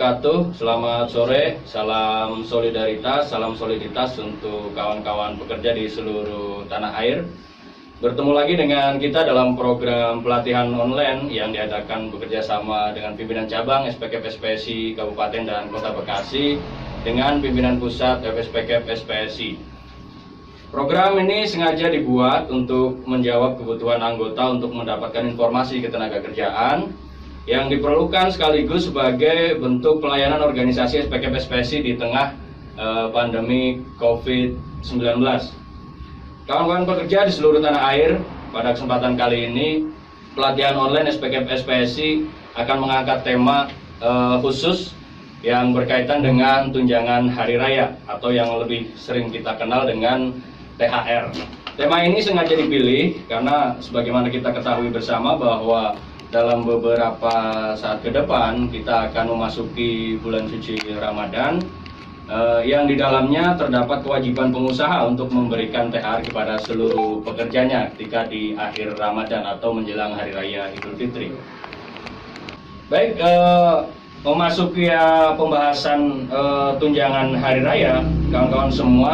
wabarakatuh. Selamat sore, salam soliditas untuk kawan-kawan pekerja di seluruh tanah air. Bertemu lagi dengan kita dalam program pelatihan online yang diadakan bekerja sama dengan pimpinan cabang SPKP SPSI Kabupaten dan Kota Bekasi dengan pimpinan pusat FSPKP SPSI. Program ini sengaja dibuat untuk menjawab kebutuhan anggota untuk mendapatkan informasi ketenaga kerjaan yang diperlukan sekaligus sebagai bentuk pelayanan organisasi SPKP SPSI di tengah pandemi COVID-19. Kawan-kawan pekerja di seluruh tanah air, pada kesempatan kali ini pelatihan online SPKP SPSI akan mengangkat tema khusus yang berkaitan dengan tunjangan hari raya atau yang lebih sering kita kenal dengan THR. Tema ini sengaja dipilih karena sebagaimana kita ketahui bersama bahwa dalam beberapa saat ke depan kita akan memasuki bulan suci Ramadan yang di dalamnya terdapat kewajiban pengusaha untuk memberikan THR kepada seluruh pekerjanya ketika di akhir Ramadan atau menjelang Hari Raya Idul Fitri. Baik, memasuki pembahasan tunjangan Hari Raya, kawan-kawan semua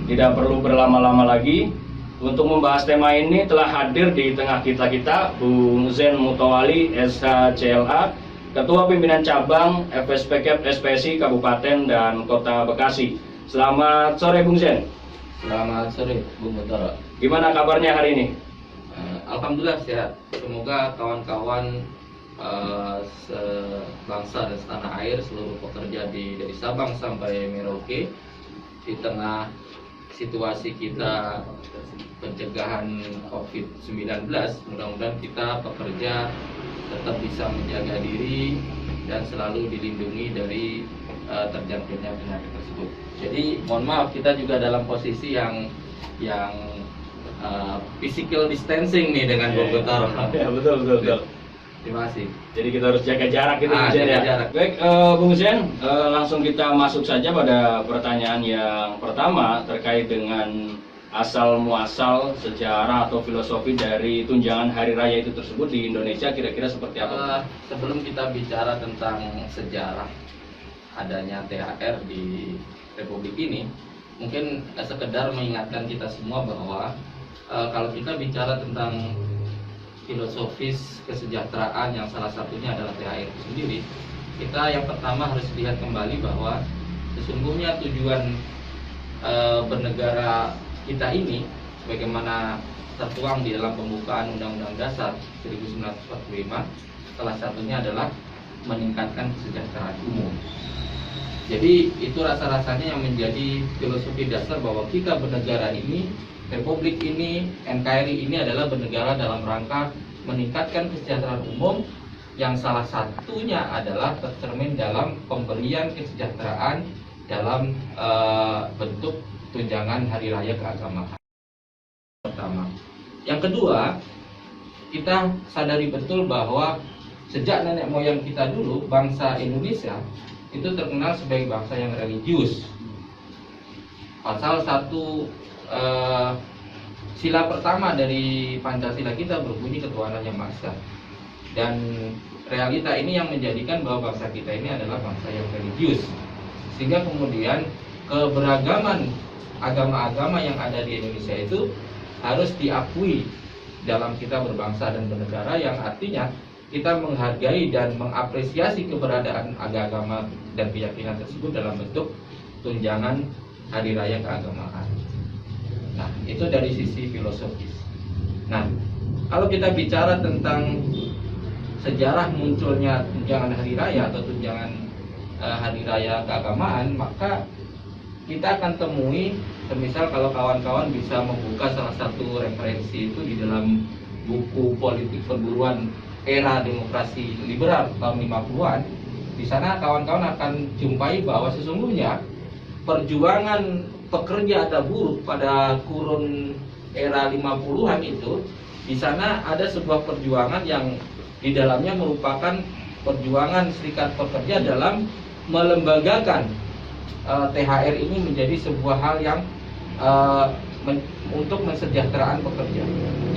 tidak perlu berlama-lama lagi. Untuk membahas tema ini telah hadir di tengah kita Bung Zen Mutawali SHCLA, Ketua Pimpinan Cabang FSPKP SPSI Kabupaten dan Kota Bekasi. Selamat sore Bung Zen. Selamat sore Bung Mutara. Gimana kabarnya hari ini? Alhamdulillah sehat. Semoga kawan-kawan sebangsa dan setanah air, seluruh pekerja dari Sabang sampai Merauke, di tengah situasi kita pencegahan COVID-19, mudah-mudahan kita pekerja tetap bisa menjaga diri dan selalu dilindungi dari terjangkitnya penyakit tersebut. Jadi mohon maaf, kita juga dalam posisi yang physical distancing nih dengan Bung Gotaro. Ya, betul. Terima kasih. Jadi kita harus jaga jarak gitu, Bung Zen, jaga ya. jarak. Baik, Bung Zen, langsung kita masuk saja pada pertanyaan yang pertama terkait dengan asal muasal sejarah atau filosofi dari tunjangan hari raya itu tersebut di Indonesia kira-kira seperti apa? Sebelum kita bicara tentang sejarah adanya THR di Republik ini, mungkin sekedar mengingatkan kita semua bahwa kalau kita bicara tentang filosofis kesejahteraan yang salah satunya adalah THR itu sendiri, kita yang pertama harus lihat kembali bahwa sesungguhnya tujuan bernegara kita ini bagaimana tertuang di dalam pembukaan Undang-Undang Dasar 1945, salah satunya adalah meningkatkan kesejahteraan umum. Jadi itu rasa-rasanya yang menjadi filosofi dasar bahwa kita bernegara ini, Republik ini, NKRI ini adalah bernegara dalam rangka meningkatkan kesejahteraan umum yang salah satunya adalah tercermin dalam pemberian kesejahteraan dalam bentuk tunjangan hari raya keagamaan. Pertama. Yang kedua, kita sadari betul bahwa sejak nenek moyang kita dulu, bangsa Indonesia itu terkenal sebagai bangsa yang religius. Pasal 1 sila pertama dari Pancasila kita berbunyi ketuhanan yang Maha Esa. Dan realita ini yang menjadikan bahwa bangsa kita ini adalah bangsa yang religius. Sehingga kemudian keberagaman agama-agama yang ada di Indonesia itu harus diakui dalam kita berbangsa dan bernegara, yang artinya kita menghargai dan mengapresiasi keberadaan agama dan keyakinan tersebut dalam bentuk tunjangan hari raya keagamaan. Nah, itu dari sisi filosofis. Nah, kalau kita bicara tentang sejarah munculnya tunjangan hari raya atau tunjangan hari raya keagamaan, maka kita akan temui, semisal kalau kawan-kawan bisa membuka salah satu referensi itu di dalam buku politik perburuan era demokrasi liberal tahun 50-an, di sana kawan-kawan akan jumpai bahwa sesungguhnya perjuangan pekerja atau buruh pada kurun era 50-an itu, di sana ada sebuah perjuangan yang di dalamnya merupakan perjuangan serikat pekerja dalam melembagakan THR ini menjadi sebuah hal yang untuk mensejahteraan pekerja.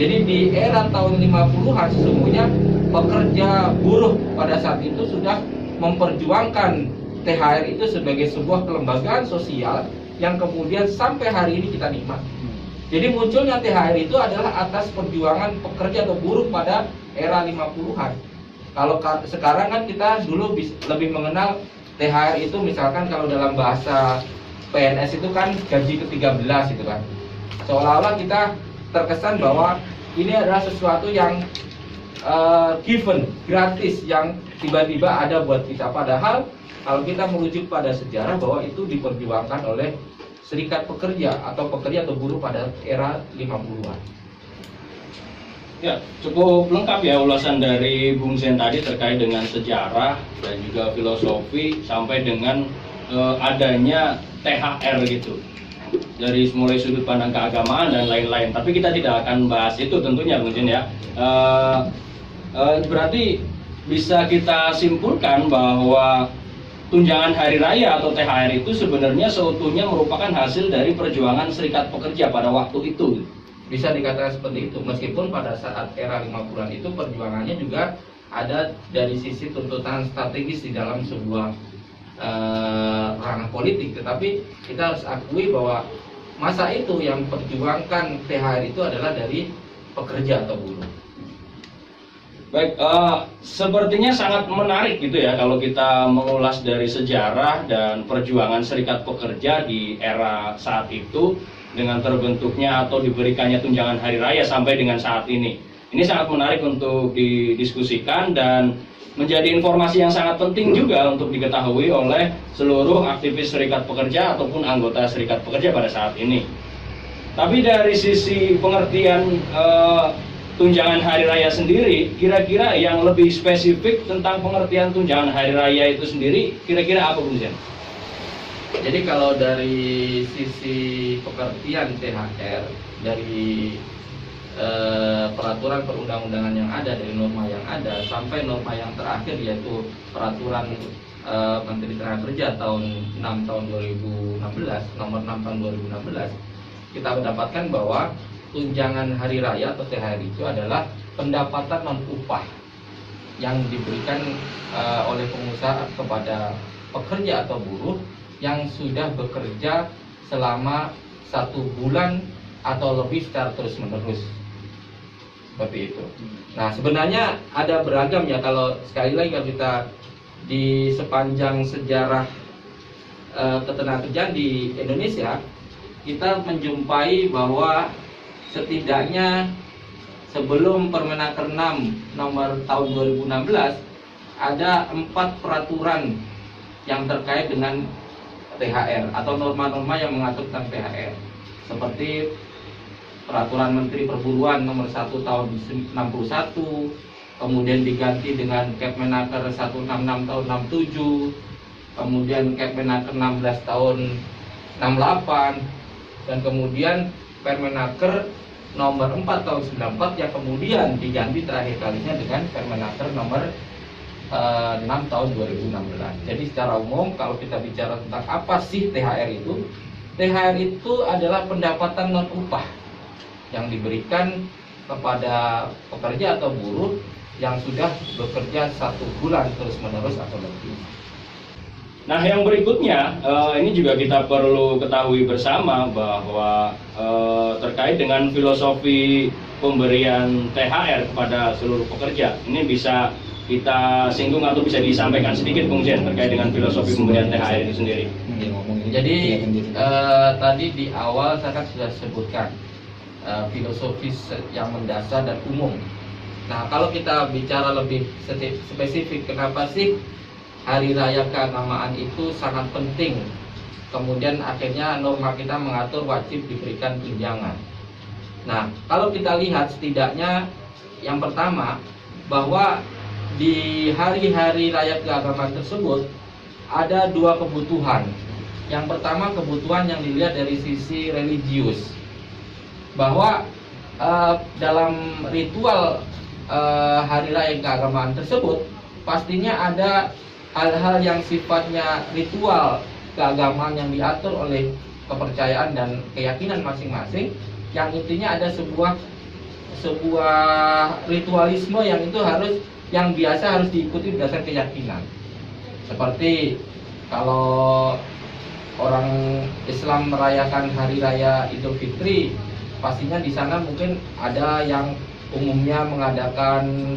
Jadi di era tahun 50-an sesungguhnya pekerja buruh pada saat itu sudah memperjuangkan THR itu sebagai sebuah kelembagaan sosial yang kemudian sampai hari ini kita nikmati. Jadi munculnya THR itu adalah atas perjuangan pekerja atau buruh pada era 50-an. Kalau sekarang kan kita dulu lebih mengenal THR itu misalkan kalau dalam bahasa PNS itu kan gaji ke-13 itu kan. Seolah-olah kita terkesan bahwa ini adalah sesuatu yang given, gratis, yang tiba-tiba ada buat kita. Padahal kalau kita merujuk pada sejarah bahwa itu diperjuangkan oleh serikat pekerja atau buruh pada era 50-an. Ya, cukup lengkap ya ulasan dari Bung Zen tadi terkait dengan sejarah dan juga filosofi sampai dengan adanya THR gitu. Dari mulai sudut pandang keagamaan dan lain-lain. Tapi kita tidak akan bahas itu tentunya Bung Zen ya. Berarti bisa kita simpulkan bahwa tunjangan hari raya atau THR itu sebenarnya seutuhnya merupakan hasil dari perjuangan serikat pekerja pada waktu itu. Bisa dikatakan seperti itu, meskipun pada saat era 50-an itu perjuangannya juga ada dari sisi tuntutan strategis di dalam sebuah ranah politik. Tetapi kita harus akui bahwa masa itu yang perjuangkan THR itu adalah dari pekerja atau buruh. Baik, sepertinya sangat menarik gitu ya kalau kita mengulas dari sejarah dan perjuangan serikat pekerja di era saat itu dengan terbentuknya atau diberikannya tunjangan hari raya sampai dengan saat ini. Ini sangat menarik untuk didiskusikan dan menjadi informasi yang sangat penting juga untuk diketahui oleh seluruh aktivis serikat pekerja ataupun anggota serikat pekerja pada saat ini. Tapi dari sisi pengertian tunjangan hari raya sendiri, kira-kira yang lebih spesifik tentang pengertian tunjangan hari raya itu sendiri, kira-kira apa Bung Zen? Jadi kalau dari sisi pengertian THR dari peraturan perundang-undangan yang ada, dari norma yang ada sampai norma yang terakhir yaitu peraturan Menteri Tenaga tahun 6 tahun 2016, nomor 6 tahun 2016, kita mendapatkan bahwa tunjangan hari raya atau THR itu adalah pendapatan non upah yang diberikan oleh pengusaha kepada pekerja atau buruh yang sudah bekerja selama 1 bulan atau lebih secara terus-menerus. Seperti itu. Nah, sebenarnya ada beragam ya, kalau sekali lagi kalau kita di sepanjang sejarah ketenagakerjaan di Indonesia, kita menjumpai bahwa setidaknya sebelum Permenaker 6 nomor tahun 2016 ada 4 peraturan yang terkait dengan THR atau norma-norma yang mengatur tentang THR, seperti Peraturan Menteri Perburuan nomor 1 tahun 61, kemudian diganti dengan Kepmenaker 166 tahun 67, kemudian Kepmenaker 16 tahun 68, dan kemudian Permenaker nomor 4 tahun 94 yang kemudian diganti terakhir kalinya dengan Permenaker nomor 6 tahun 2016. Jadi secara umum kalau kita bicara tentang apa sih THR itu, THR itu adalah pendapatan non upah yang diberikan kepada pekerja atau buruh yang sudah bekerja 1 bulan terus menerus atau lebih. Nah, yang berikutnya ini juga kita perlu ketahui bersama bahwa terkait dengan filosofi pemberian THR kepada seluruh pekerja, ini bisa kita singgung atau bisa disampaikan sedikit Bung Zen terkait dengan filosofi pemberian THR itu sendiri. Jadi tadi di awal saya kan sudah sebutkan filosofis yang mendasar dan umum. Nah, kalau kita bicara lebih spesifik, kenapa sih hari raya keagamaan itu sangat penting? Kemudian akhirnya norma kita mengatur wajib diberikan tunjangan. Nah, kalau kita lihat setidaknya yang pertama bahwa di hari-hari raya keagamaan tersebut ada 2 kebutuhan. Yang pertama kebutuhan yang dilihat dari sisi religius, bahwa dalam ritual hari raya keagamaan tersebut pastinya ada hal-hal yang sifatnya ritual keagamaan yang diatur oleh kepercayaan dan keyakinan masing-masing, yang intinya ada sebuah ritualisme yang itu yang biasa harus diikuti berdasarkan keyakinan. Seperti kalau orang Islam merayakan hari raya Idul Fitri, pastinya di sana mungkin ada yang umumnya mengadakan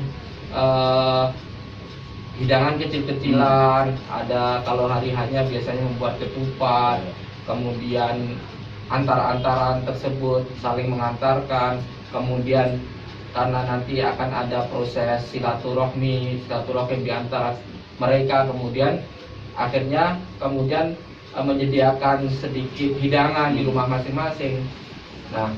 hidangan kecil-kecilan, ada kalau hari hanya biasanya membuat ketupat, kemudian antar-antaran tersebut saling mengantarkan, kemudian karena nanti akan ada proses silaturahmi di antara mereka, kemudian akhirnya menyediakan sedikit hidangan di rumah masing-masing. Nah,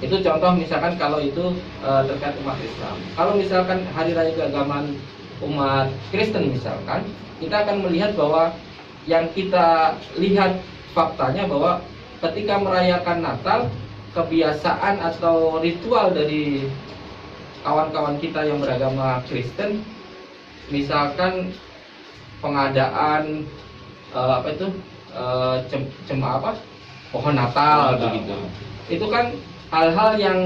itu contoh misalkan kalau itu terkait umat Islam. Kalau misalkan hari raya keagamaan umat Kristen misalkan, kita akan melihat bahwa yang kita lihat faktanya bahwa ketika merayakan Natal, kebiasaan atau ritual dari kawan-kawan kita yang beragama Kristen, misalkan pengadaan pohon Natal begitu. Itu kan hal-hal yang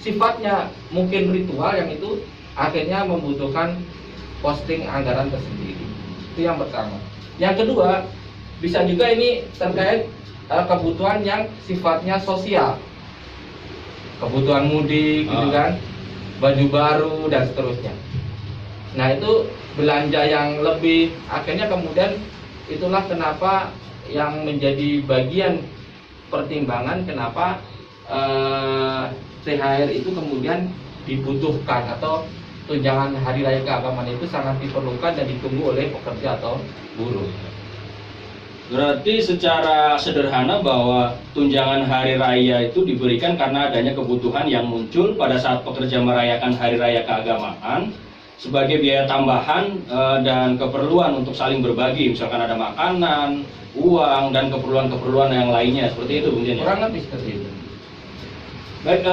sifatnya mungkin ritual, yang itu akhirnya membutuhkan posting anggaran tersendiri. Itu yang pertama. Yang kedua, bisa juga ini terkait kebutuhan yang sifatnya sosial, kebutuhan mudik gitu kan, baju baru dan seterusnya. Nah, itu belanja yang lebih, akhirnya kemudian itulah kenapa yang menjadi bagian pertimbangan kenapa THR itu kemudian dibutuhkan, atau tunjangan hari raya keagamaan itu sangat diperlukan dan ditunggu oleh pekerja atau buruh. Berarti secara sederhana bahwa tunjangan hari raya itu diberikan karena adanya kebutuhan yang muncul pada saat pekerja merayakan hari raya keagamaan sebagai biaya tambahan dan keperluan untuk saling berbagi, misalkan ada makanan, uang, dan keperluan-keperluan yang lainnya, seperti itu Bung Zen ya? Kurang lebih seperti itu. Baik,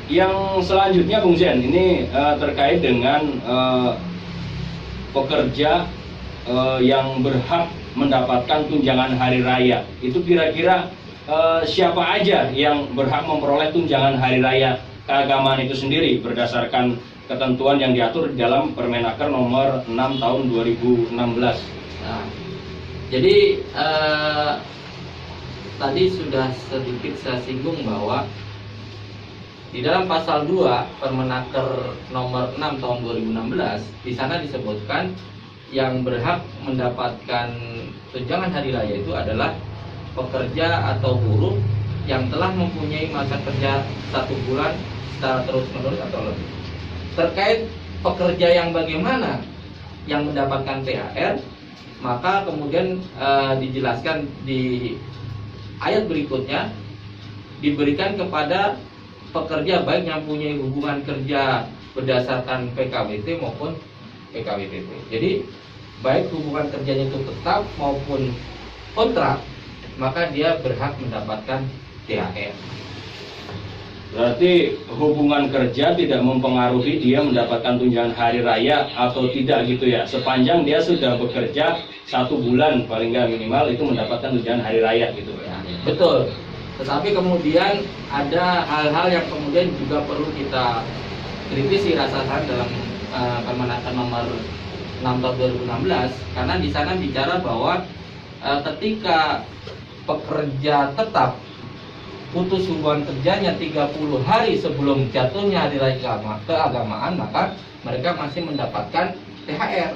yang selanjutnya Bung Zen, ini terkait dengan pekerja yang berhak mendapatkan tunjangan hari raya. Itu kira-kira siapa aja yang berhak memperoleh tunjangan hari raya keagamaan itu sendiri berdasarkan ketentuan yang diatur di dalam Permenaker nomor 6 tahun 2016. Nah, jadi tadi sudah sedikit saya singgung bahwa di dalam pasal 2 Permenaker nomor 6 tahun 2016, di sana disebutkan yang berhak mendapatkan tunjangan hari raya itu adalah pekerja atau buruh yang telah mempunyai masa kerja 1 bulan secara terus-menerus atau lebih. Terkait pekerja yang bagaimana yang mendapatkan THR, maka kemudian dijelaskan di ayat berikutnya, diberikan kepada pekerja baik yang punya hubungan kerja berdasarkan PKWT maupun PKWTT. Jadi baik hubungan kerjanya itu tetap maupun kontrak, maka dia berhak mendapatkan THR. Berarti hubungan kerja tidak mempengaruhi dia mendapatkan tunjangan hari raya atau tidak gitu ya. Sepanjang dia sudah bekerja 1 bulan paling nggak minimal itu mendapatkan tunjangan hari raya gitu ya. Betul. Tetapi kemudian ada hal-hal yang kemudian juga perlu kita kritisi rasakan dalam Permenaker nomor 6 tahun 2016, karena di sana bicara bahwa ketika pekerja tetap putus hubungan kerjanya 30 hari sebelum jatuhnya hari raya keagamaan, maka mereka masih mendapatkan THR.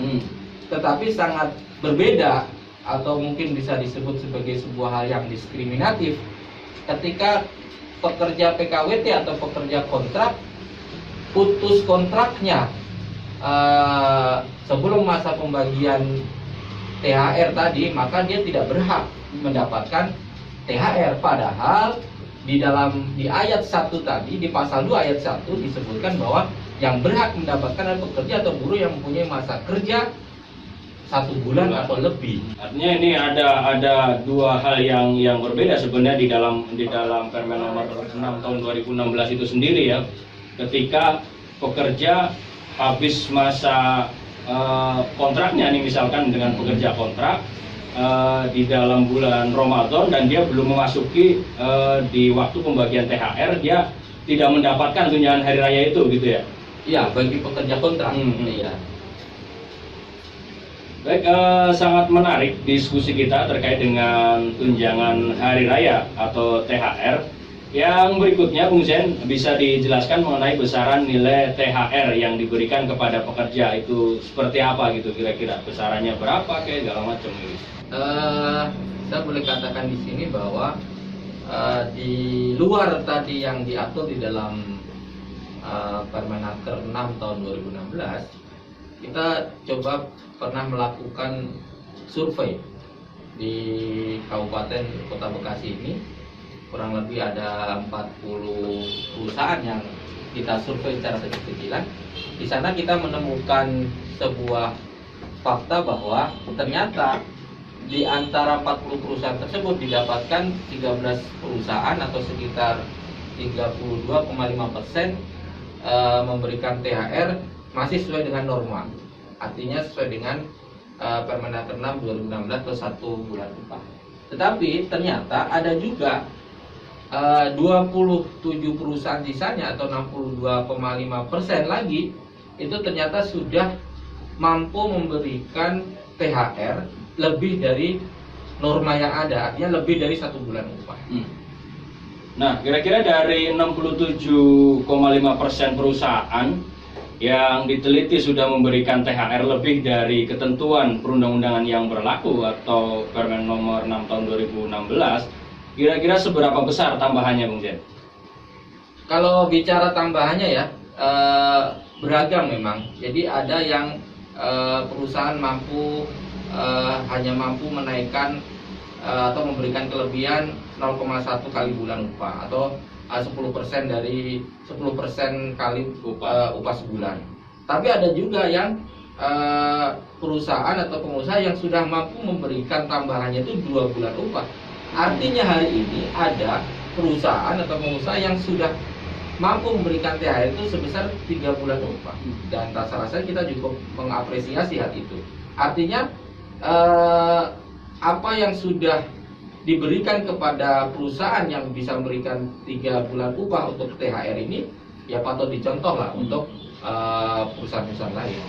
Tetapi sangat berbeda atau mungkin bisa disebut sebagai sebuah hal yang diskriminatif ketika pekerja PKWT atau pekerja kontrak putus kontraknya sebelum masa pembagian THR tadi, maka dia tidak berhak mendapatkan THR. Padahal di ayat 1 tadi, di pasal 2 ayat 1 disebutkan bahwa yang berhak mendapatkan adalah pekerja atau buruh yang mempunyai masa kerja 1 bulan atau lebih. Artinya ini ada 2 hal yang berbeda sebenarnya di dalam Permen nomor 6 tahun 2016 itu sendiri ya. Ketika pekerja habis masa kontraknya nih, misalkan dengan pekerja kontrak di dalam bulan Ramadan dan dia belum memasuki di waktu pembagian THR, dia tidak mendapatkan tunjangan hari raya itu gitu ya. Iya, bagi pekerja kontrak. Iya. Baik, sangat menarik diskusi kita terkait dengan tunjangan hari raya atau THR. Yang berikutnya, Bung Zen, bisa dijelaskan mengenai besaran nilai THR yang diberikan kepada pekerja itu seperti apa gitu kira-kira? Besarannya berapa kayak segala macam gitu. Saya boleh katakan di sini bahwa di luar tadi yang diatur di dalam Permenaker 6 tahun 2016, kita coba pernah melakukan survei di Kabupaten Kota Bekasi ini. Kurang lebih ada 40 perusahaan yang kita survei secara kecil-kecilan. Di sana kita menemukan sebuah fakta bahwa ternyata di antara 40 perusahaan tersebut didapatkan 13 perusahaan atau sekitar 32,5% memberikan THR masih sesuai dengan norma. Artinya sesuai dengan Permenaker 6 2016 atau 1 bulan upah. Tetapi ternyata ada juga 27 perusahaan sisanya atau 62,5% lagi itu ternyata sudah mampu memberikan THR lebih dari norma yang ada, artinya lebih dari 1 bulan upah. Nah, kira-kira dari 67,5% perusahaan yang diteliti sudah memberikan THR lebih dari ketentuan perundang-undangan yang berlaku atau Permen nomor 6 tahun 2016, kira-kira seberapa besar tambahannya, Bung Zen? Kalau bicara tambahannya ya, beragam memang. Jadi ada yang perusahaan hanya mampu menaikkan atau memberikan kelebihan 0,1 kali bulan upah atau 10% dari 10% kali upah sebulan. Tapi ada juga yang perusahaan atau pengusaha yang sudah mampu memberikan tambahannya itu 2 bulan upah. Artinya hari ini ada perusahaan atau pengusaha yang sudah mampu memberikan THR itu sebesar 3 bulan upah. Dan rasa-rasanya kita cukup mengapresiasi hal itu. Artinya apa yang sudah diberikan kepada perusahaan yang bisa memberikan 3 bulan upah untuk THR ini ya patut dicontoh lah untuk perusahaan-perusahaan lain.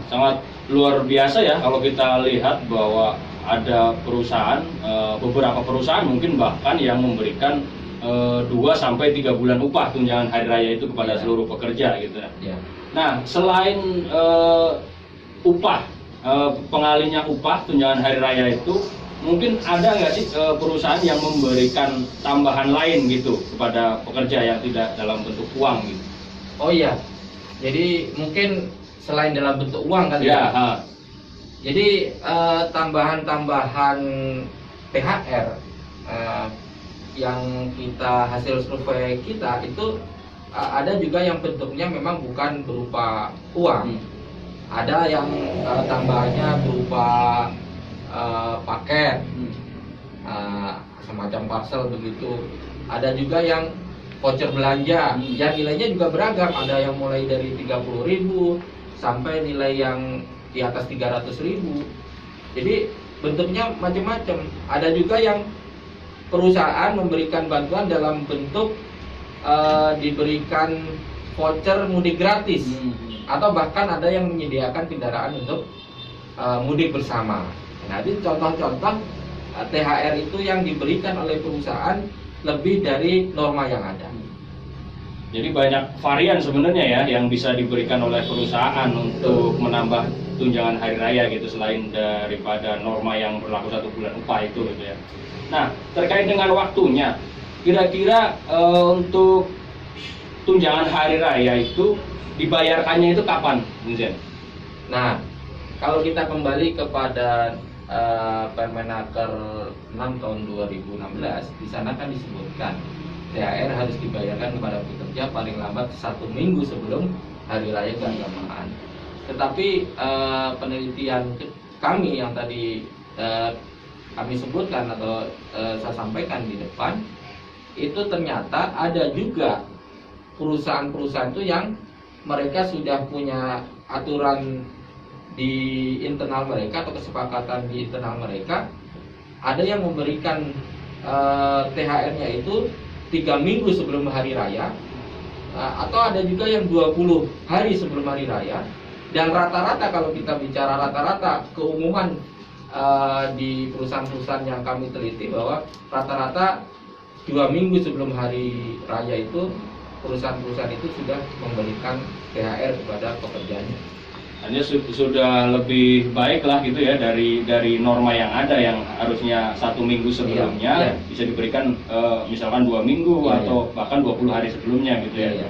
Sangat luar biasa ya kalau kita lihat bahwa ada perusahaan, beberapa perusahaan mungkin bahkan yang memberikan 2 sampai 3 bulan upah tunjangan hari raya itu kepada seluruh pekerja gitu ya. Nah, selain upah, pengalinya upah tunjangan hari raya itu, mungkin ada nggak sih perusahaan yang memberikan tambahan lain gitu kepada pekerja yang tidak dalam bentuk uang gitu? Oh iya, jadi mungkin selain dalam bentuk uang kali ya. Jadi tambahan-tambahan THR yang kita hasil survei kita itu ada juga yang bentuknya memang bukan berupa uang. Ada yang tambahannya berupa paket, semacam parcel begitu. Ada juga yang voucher belanja, yang nilainya juga beragam. Ada yang mulai dari 30.000 sampai nilai yang di atas 300.000. Jadi bentuknya macam-macam. Ada juga yang perusahaan memberikan bantuan dalam bentuk diberikan voucher mudik gratis, atau bahkan ada yang menyediakan kendaraan untuk mudik bersama. Nah, ini contoh-contoh THR itu yang diberikan oleh perusahaan lebih dari norma yang ada. Jadi banyak varian sebenarnya ya yang bisa diberikan oleh perusahaan untuk menambah tunjangan hari raya gitu selain daripada norma yang berlaku 1 bulan upah itu gitu ya. Nah, terkait dengan waktunya, kira-kira untuk tunjangan hari raya itu dibayarkannya itu kapan, Bung Zen? Nah, kalau kita kembali kepada Permenaker 6 tahun 2016, di sana kan disebutkan THR harus dibayarkan kepada pekerja paling lambat 1 minggu sebelum hari raya keagamaan. Tetapi penelitian kami yang tadi kami sebutkan atau saya sampaikan di depan, itu ternyata ada juga perusahaan-perusahaan itu yang mereka sudah punya aturan di internal mereka atau kesepakatan di internal mereka, ada yang memberikan THR-nya itu 3 minggu sebelum hari raya, atau ada juga yang 20 hari sebelum hari raya, Dan rata-rata, kalau kita bicara rata-rata keumuman di perusahaan-perusahaan yang kami teliti, bahwa rata-rata 2 minggu sebelum hari raya itu perusahaan-perusahaan itu sudah memberikan THR kepada pekerjanya. Hanya sudah lebih baik lah gitu ya dari norma yang ada, yang harusnya 1 minggu sebelumnya bisa diberikan misalkan 2 minggu atau bahkan 20 hari sebelumnya gitu ya.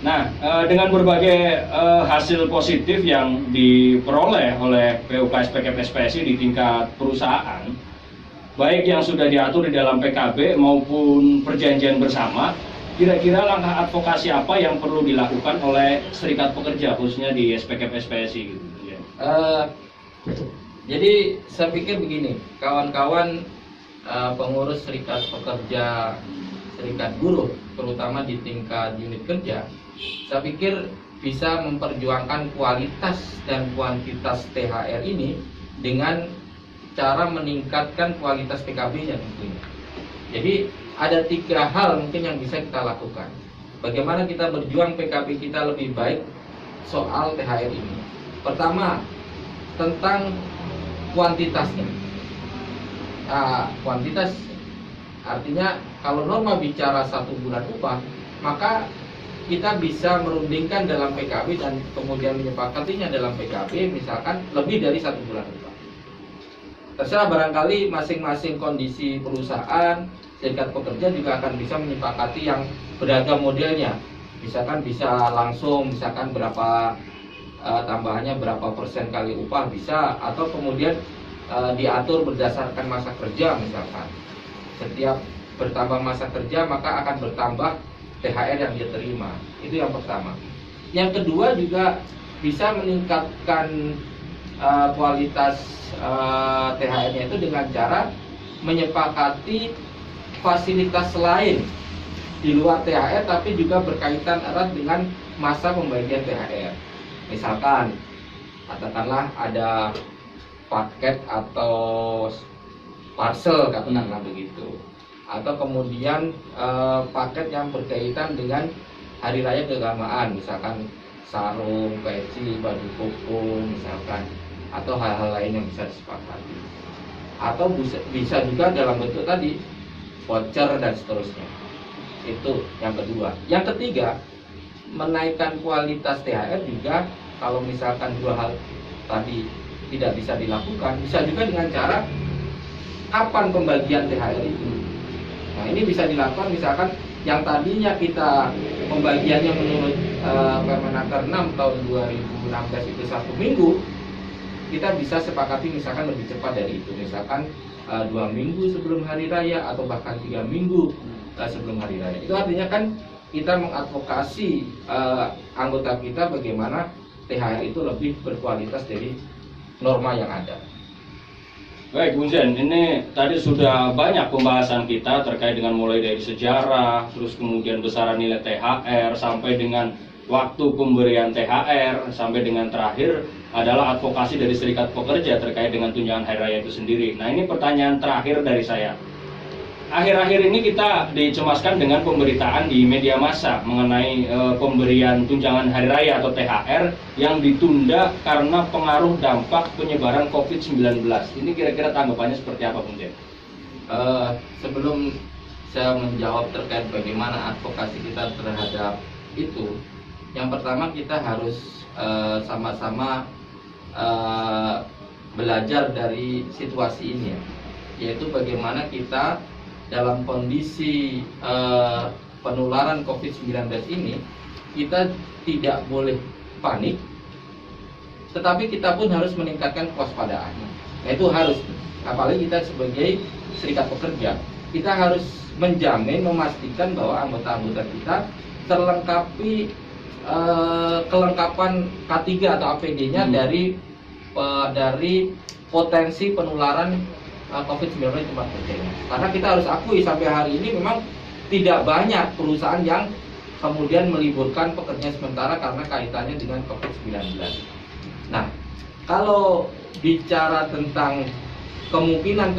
Nah, dengan berbagai hasil positif yang diperoleh oleh PUK SPKP SPSI di tingkat perusahaan, baik yang sudah diatur di dalam PKB maupun perjanjian bersama, kira-kira langkah advokasi apa yang perlu dilakukan oleh serikat pekerja khususnya di SPKP SPSI gitu ya? Jadi saya pikir begini, kawan-kawan pengurus serikat pekerja, serikat buruh, terutama di tingkat unit kerja, saya pikir bisa memperjuangkan kualitas dan kuantitas THR ini dengan cara meningkatkan kualitas PKB-nya tentunya. Jadi ada 3 hal mungkin yang bisa kita lakukan. Bagaimana kita berjuang PKB kita lebih baik soal THR ini. Pertama, tentang kuantitasnya. Kuantitas artinya kalau norma bicara 1 bulan upah, maka kita bisa merundingkan dalam PKB dan kemudian menyepakatinya dalam PKB, misalkan lebih dari 1 bulan upah. Terserah, barangkali masing-masing kondisi perusahaan, serikat pekerja juga akan bisa menyepakati yang beragam modelnya. Misalkan bisa langsung, misalkan berapa tambahannya berapa persen kali upah bisa, atau kemudian diatur berdasarkan masa kerja misalkan. Setiap bertambah masa kerja maka akan bertambah THR yang dia terima. Itu yang pertama. Yang kedua juga bisa meningkatkan kualitas THR-nya itu dengan cara menyepakati fasilitas lain di luar THR tapi juga berkaitan erat dengan masa pembagian THR. Misalkan katakanlah ada paket atau parcel, katakanlah begitu, atau kemudian paket yang berkaitan dengan hari raya keagamaan, misalkan sarung, peci, baju koko misalkan, atau hal-hal lain yang bisa disepakati, atau bisa juga dalam bentuk tadi voucher dan seterusnya. Itu yang kedua. Yang ketiga, menaikkan kualitas THR juga. Kalau misalkan 2 hal tadi tidak bisa dilakukan, bisa juga dengan cara kapan pembagian THR itu. Nah, ini bisa dilakukan misalkan yang tadinya kita pembagiannya menurut Permenaker 6 tahun 2016 itu 1 minggu, kita bisa sepakati misalkan lebih cepat dari itu, misalkan 2 minggu sebelum hari raya atau bahkan 3 minggu sebelum hari raya. Itu artinya kan kita mengadvokasi anggota kita bagaimana THR itu lebih berkualitas dari norma yang ada. Baik, Bung Zen, ini tadi sudah banyak pembahasan kita terkait dengan mulai dari sejarah, terus kemudian besaran nilai THR, sampai dengan waktu pemberian THR, sampai dengan terakhir adalah advokasi dari serikat pekerja terkait dengan tunjangan hari raya itu sendiri. Nah, ini pertanyaan terakhir dari saya. Akhir-akhir ini kita dicemaskan dengan pemberitaan di media massa mengenai pemberian tunjangan hari raya atau THR yang ditunda karena pengaruh dampak penyebaran COVID-19. Ini kira-kira tanggapannya seperti apa, Bung Jen? Sebelum saya menjawab terkait bagaimana advokasi kita terhadap itu, yang pertama kita harus sama-sama belajar dari situasi ini, yaitu bagaimana kita dalam kondisi penularan COVID-19 ini, kita tidak boleh panik, tetapi kita pun harus meningkatkan kewaspadaan. Nah, itu harus, apalagi kita sebagai serikat pekerja, kita harus menjamin, memastikan bahwa anggota-anggota kita terlengkapi kelengkapan K3 atau APD-nya dari potensi penularan COVID-19 di tempat kerjanya. Karena kita harus akui sampai hari ini memang tidak banyak perusahaan yang kemudian meliburkan pekerja sementara karena kaitannya dengan COVID-19. Nah, kalau bicara tentang kemungkinan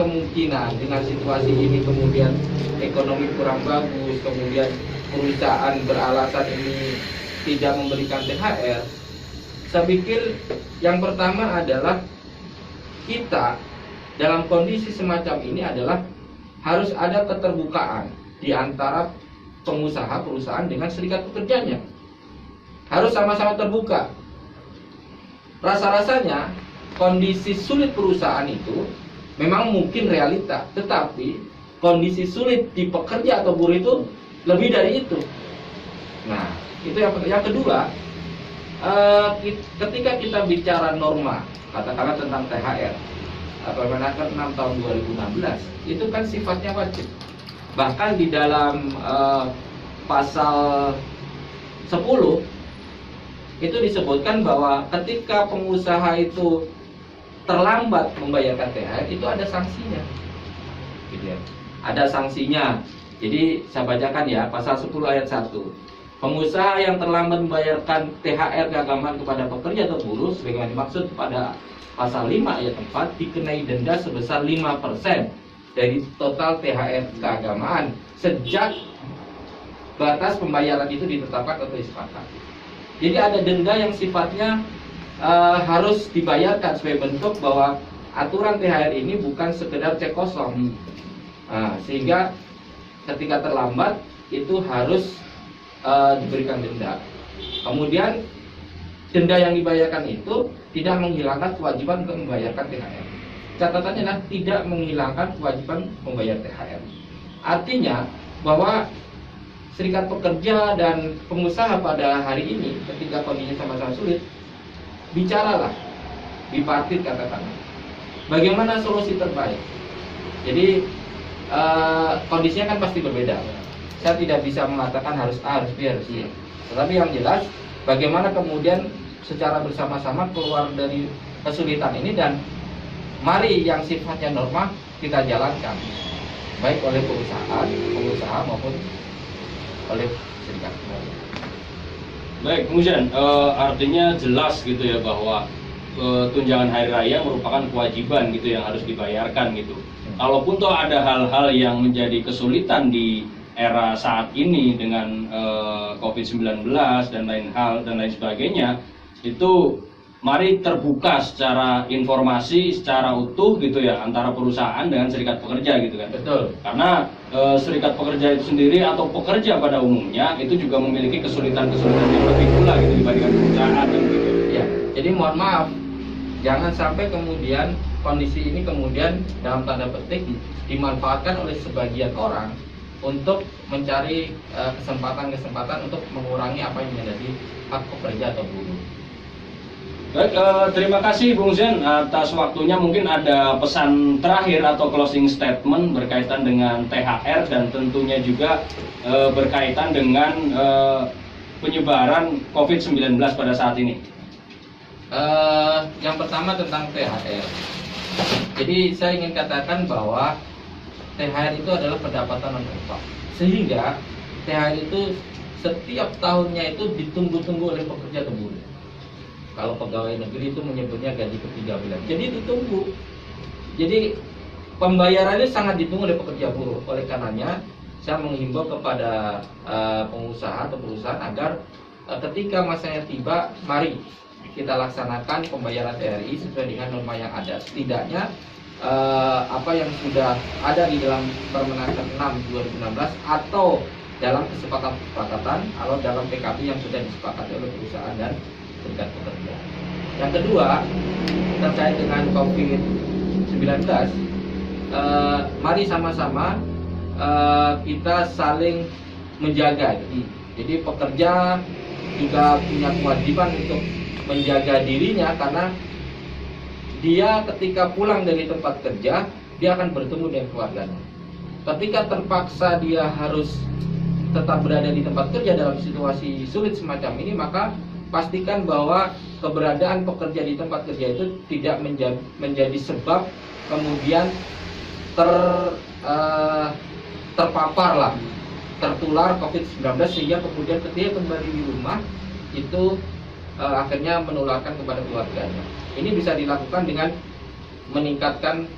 dengan situasi ini, kemudian ekonomi kurang bagus, kemudian perusahaan beralasan ini tidak memberikan THR, Saya pikir yang pertama adalah kita dalam kondisi semacam ini adalah harus ada keterbukaan di antara pengusaha perusahaan dengan serikat pekerjanya. Harus sama-sama terbuka. Rasa-rasanya kondisi sulit perusahaan itu memang mungkin realita, tetapi kondisi sulit di pekerja atau buruh itu lebih dari itu. Nah, itu yang kedua, ketika kita bicara norma, katakanlah tentang THR, Permenaker 6 tahun 2016, itu kan sifatnya wajib. Bahkan di dalam pasal 10 itu disebutkan bahwa ketika pengusaha itu terlambat membayarkan THR itu ada sanksinya, gitu ya. Ada sanksinya. Jadi saya bacakan ya, pasal 10 ayat 1. Pengusaha yang terlambat membayarkan THR keagamaan kepada pekerja atau buruh sebagaimana dimaksud pada pasal 5 ayat 4 dikenai denda sebesar 5% dari total THR keagamaan sejak batas pembayaran itu ditetapkan atau disepakati. Jadi ada denda yang sifatnya harus dibayarkan sebagai bentuk bahwa aturan THR ini bukan sekedar cek kosong. Sehingga ketika terlambat itu harus diberikan denda. Kemudian denda yang dibayarkan itu tidak menghilangkan kewajiban untuk membayarkan THR. Catatannya adalah tidak menghilangkan kewajiban membayar THR. Artinya bahwa serikat pekerja dan pengusaha pada hari ini ketika kondisinya sama-sama sulit, bicaralah bipartit katakanlah. Bagaimana solusi terbaik? Jadi kondisinya kan pasti berbeda. Saya tidak bisa mengatakan harus A, harus B, harus C. Tetapi yang jelas bagaimana kemudian secara bersama-sama keluar dari kesulitan ini dan mari yang sifatnya norma kita jalankan baik oleh pengusaha maupun oleh serikat. Baik, kemudian artinya jelas gitu ya bahwa tunjangan hari raya merupakan kewajiban gitu yang harus dibayarkan gitu. Kalaupun toh ada hal-hal yang menjadi kesulitan di era saat ini dengan COVID-19 dan lain hal dan lain sebagainya, itu mari terbuka secara informasi secara utuh gitu ya antara perusahaan dengan serikat pekerja gitu kan. Betul. Karena serikat pekerja itu sendiri atau pekerja pada umumnya itu juga memiliki kesulitan-kesulitan yang lebih pula gitu dibandingkan perusahaan dan gitu. Ya, jadi mohon maaf, jangan sampai kemudian kondisi ini kemudian dalam tanda petik dimanfaatkan oleh sebagian orang untuk mencari kesempatan-kesempatan untuk mengurangi apa yang menjadi hak pekerja atau buruh. Baik, terima kasih Bung Zen atas waktunya. Mungkin ada pesan terakhir atau closing statement berkaitan dengan THR dan tentunya juga berkaitan dengan penyebaran COVID-19 pada saat ini. Yang pertama tentang THR. Jadi saya ingin katakan bahwa THR itu adalah pendapatan non upah. Sehingga THR itu setiap tahunnya itu ditunggu-tunggu oleh pekerja atau buruh. Kalau pegawai negeri itu menyebutnya gaji ke-13. Jadi ditunggu. Jadi pembayarannya sangat ditunggu oleh pekerja buruh. Oleh karenanya saya menghimbau kepada pengusaha atau perusahaan agar ketika masanya tiba, mari kita laksanakan pembayaran THR sesuai dengan norma yang ada. Setidaknya apa yang sudah ada di dalam Permenaker 6 2016 atau dalam kesepakatan atau dalam PKB yang sudah disepakati oleh perusahaan dan serikat pekerja. Yang kedua, terkait dengan COVID-19, mari sama-sama kita saling menjaga. Jadi pekerja juga punya kewajiban untuk menjaga dirinya karena dia ketika pulang dari tempat kerja dia akan bertemu dengan keluarganya. Ketika terpaksa dia harus tetap berada di tempat kerja dalam situasi sulit semacam ini, maka pastikan bahwa keberadaan pekerja di tempat kerja itu tidak menjadi sebab kemudian tertular COVID-19 sehingga kemudian ketika kembali di rumah itu akhirnya menularkan kepada keluarganya. Ini bisa dilakukan dengan meningkatkan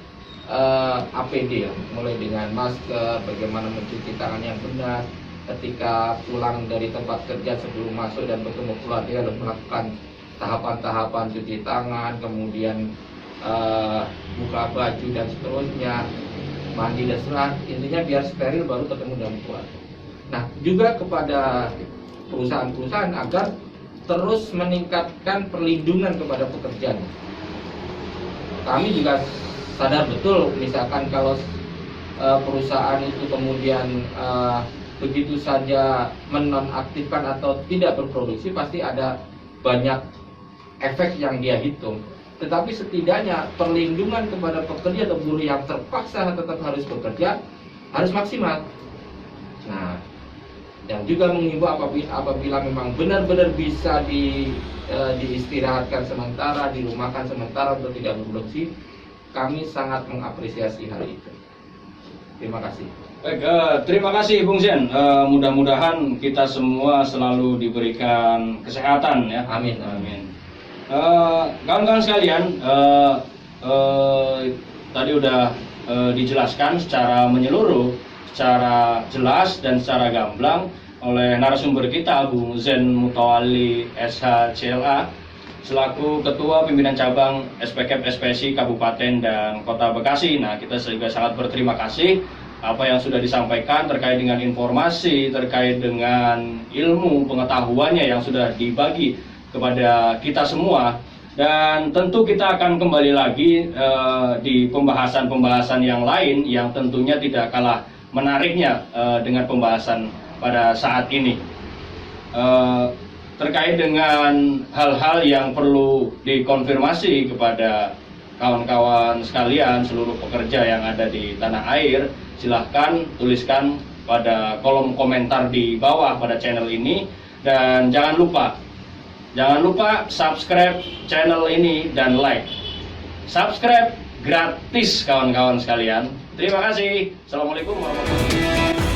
APD ya, mulai dengan masker, bagaimana mencuci tangan yang benar, ketika pulang dari tempat kerja sebelum masuk dan bertemu keluarga harus melakukan tahapan-tahapan cuci tangan, kemudian buka baju dan seterusnya, mandi dan setelah, intinya biar steril baru ketemu dengan keluarga. Nah, juga kepada perusahaan-perusahaan agar terus meningkatkan perlindungan kepada pekerjanya. Kami juga sadar betul, misalkan kalau perusahaan itu kemudian begitu saja menonaktifkan atau tidak berproduksi, pasti ada banyak efek yang dia hitung. Tetapi setidaknya perlindungan kepada pekerja atau buruh yang terpaksa tetap harus bekerja harus maksimal. Nah, dan juga mengimbau apabila memang benar-benar bisa diistirahatkan sementara, dirumahkan sementara untuk tidak berproduksi, kami sangat mengapresiasi hal itu. Terima kasih. Baik, terima kasih Bung Zen. Mudah-mudahan kita semua selalu diberikan kesehatan ya. Amin. Amin. Kawan-kawan sekalian, tadi udah dijelaskan secara menyeluruh, secara jelas dan secara gamblang oleh narasumber kita, Bung Zen Mutawalli SHCLA, selaku Ketua Pimpinan Cabang SPKP SPSI Kabupaten dan Kota Bekasi. Nah, kita juga sangat berterima kasih apa yang sudah disampaikan terkait dengan informasi, terkait dengan ilmu pengetahuannya yang sudah dibagi kepada kita semua. Dan tentu kita akan kembali lagi di pembahasan-pembahasan yang lain yang tentunya tidak kalah menariknya dengan pembahasan pada saat ini. Terkait dengan hal-hal yang perlu dikonfirmasi kepada kawan-kawan sekalian, seluruh pekerja yang ada di tanah air, silahkan tuliskan pada kolom komentar di bawah pada channel ini. Dan jangan lupa subscribe channel ini dan like. Subscribe gratis kawan-kawan sekalian. Terima kasih. Assalamualaikum warahmatullahi wabarakatuh.